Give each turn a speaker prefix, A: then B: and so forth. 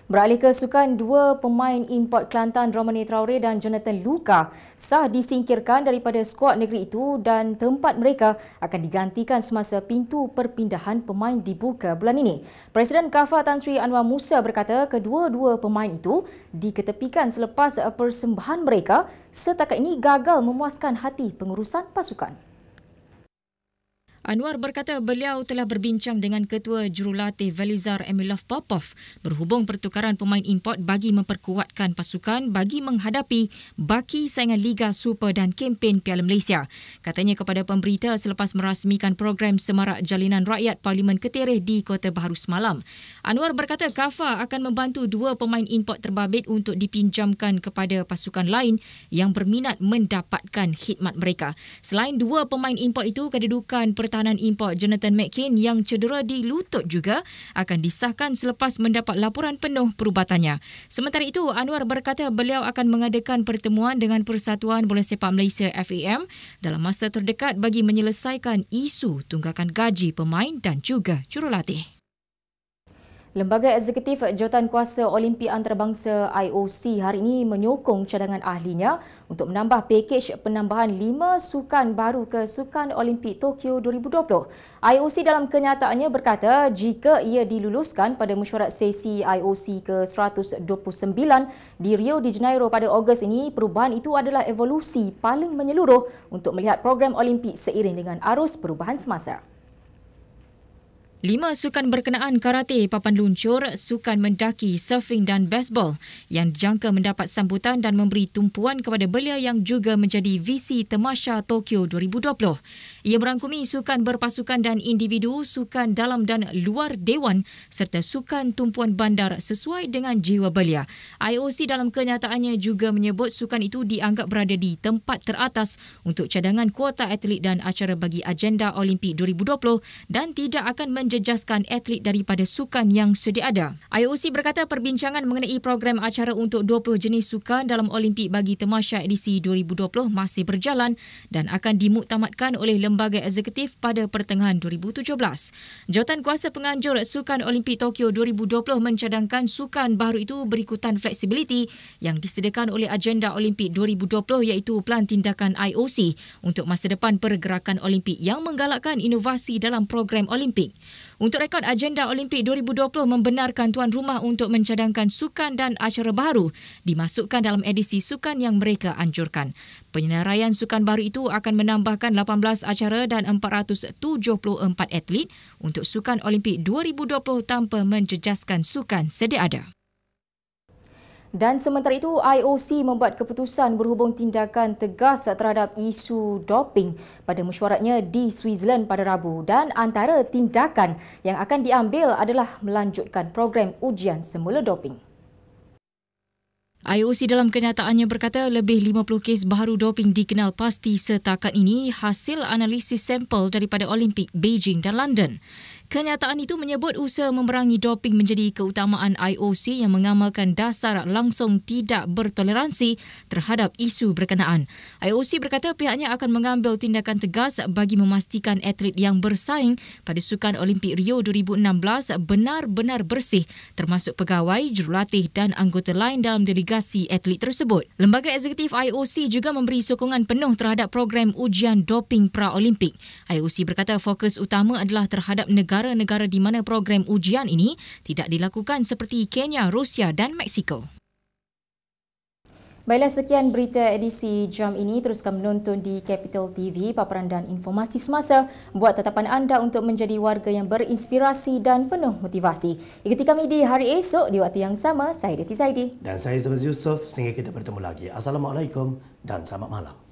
A: Beralih ke sukan, dua pemain import Kelantan Romane Traore dan Jonathan Luka sah disingkirkan daripada skuad negeri itu dan tempat mereka akan digantikan semasa pintu perpindahan pemain dibuka bulan ini. Presiden KAFA Tan Sri Anwar Musa berkata kedua-dua pemain itu diketepikan selepas persembahan mereka setakat ini gagal memuaskan hati pengurusan pasukan.
B: Anwar berkata beliau telah berbincang dengan Ketua Jurulatih Velizar Emilov Popov berhubung pertukaran pemain import bagi memperkuatkan pasukan bagi menghadapi baki saingan Liga Super dan kempen Piala Malaysia. Katanya kepada pemberita selepas merasmikan program Semarak Jalinan Rakyat Parlimen Ketirih di Kota Baharu semalam. Anwar berkata KAFA akan membantu dua pemain import terbabit untuk dipinjamkan kepada pasukan lain yang berminat mendapatkan khidmat mereka. Selain dua pemain import itu, kedudukan pertahanan import Jonathan McCain yang cedera di lutut juga akan disahkan selepas mendapat laporan penuh perubatannya. Sementara itu, Anwar berkata beliau akan mengadakan pertemuan dengan Persatuan Bola Sepak Malaysia FAM dalam masa terdekat bagi menyelesaikan isu tunggakan gaji pemain dan juga jurulatih.
A: Lembaga Eksekutif Jawatankuasa Olimpik Antarabangsa IOC hari ini menyokong cadangan ahlinya untuk menambah pakej penambahan 5 sukan baru ke Sukan Olimpik Tokyo 2020. IOC dalam kenyataannya berkata jika ia diluluskan pada mesyuarat sesi IOC ke-129 di Rio de Janeiro pada Ogos ini, perubahan itu adalah evolusi paling menyeluruh untuk melihat program Olimpik seiring dengan arus perubahan semasa.
B: 5 sukan berkenaan karate, papan luncur, sukan mendaki, surfing dan baseball yang dijangka mendapat sambutan dan memberi tumpuan kepada belia yang juga menjadi visi Temasya Tokyo 2020. Ia merangkumi sukan berpasukan dan individu, sukan dalam dan luar dewan serta sukan tumpuan bandar sesuai dengan jiwa belia. IOC dalam kenyataannya juga menyebut sukan itu dianggap berada di tempat teratas untuk cadangan kuota atlet dan acara bagi agenda Olimpik 2020 dan tidak akan menjejaskan atlet daripada sukan yang sedia ada. IOC berkata perbincangan mengenai program acara untuk 20 jenis sukan dalam Olimpik bagi Temasya edisi 2020 masih berjalan dan akan dimuktamadkan oleh Lembaga Eksekutif pada pertengahan 2017. Jawatankuasa penganjur Sukan Olimpik Tokyo 2020 mencadangkan sukan baru itu berikutan fleksibiliti yang disediakan oleh agenda Olimpik 2020 iaitu Pelan Tindakan IOC untuk masa depan pergerakan Olimpik yang menggalakkan inovasi dalam program Olimpik. Untuk rekod, agenda Olimpik 2020 membenarkan tuan rumah untuk mencadangkan sukan dan acara baru dimasukkan dalam edisi sukan yang mereka anjurkan. Penyelesaian sukan baru itu akan menambahkan 18 acara dan 474 atlet untuk Sukan Olimpik 2020 tanpa menjejaskan sukan sedia ada.
A: Dan sementara itu, IOC membuat keputusan berhubung tindakan tegas terhadap isu doping pada mesyuaratnya di Switzerland pada Rabu dan antara tindakan yang akan diambil adalah melanjutkan program ujian semula doping.
B: IOC dalam kenyataannya berkata lebih 50 kes baru doping dikenal pasti setakat ini hasil analisis sampel daripada Olimpik Beijing dan London. Kenyataan itu menyebut usaha memerangi doping menjadi keutamaan IOC yang mengamalkan dasar langsung tidak bertoleransi terhadap isu berkenaan. IOC berkata pihaknya akan mengambil tindakan tegas bagi memastikan atlet yang bersaing pada Sukan Olimpik Rio 2016 benar-benar bersih termasuk pegawai, jurulatih dan anggota lain dalam delegasi atlet tersebut. Lembaga Eksekutif IOC juga memberi sokongan penuh terhadap program ujian doping pra-Olimpik. IOC berkata fokus utama adalah terhadap negara-negara di mana program ujian ini tidak dilakukan seperti Kenya, Rusia dan Mexico.
A: Baiklah, sekian berita edisi jam ini. Teruskan menonton di Capital TV, paparan dan informasi semasa. Buat tetapan anda untuk menjadi warga yang berinspirasi dan penuh motivasi. Ikuti kami di hari esok di waktu yang sama. Saya Deti Zaidi.
C: Dan saya Zabaz Yusof. Sehingga kita bertemu lagi. Assalamualaikum dan selamat malam.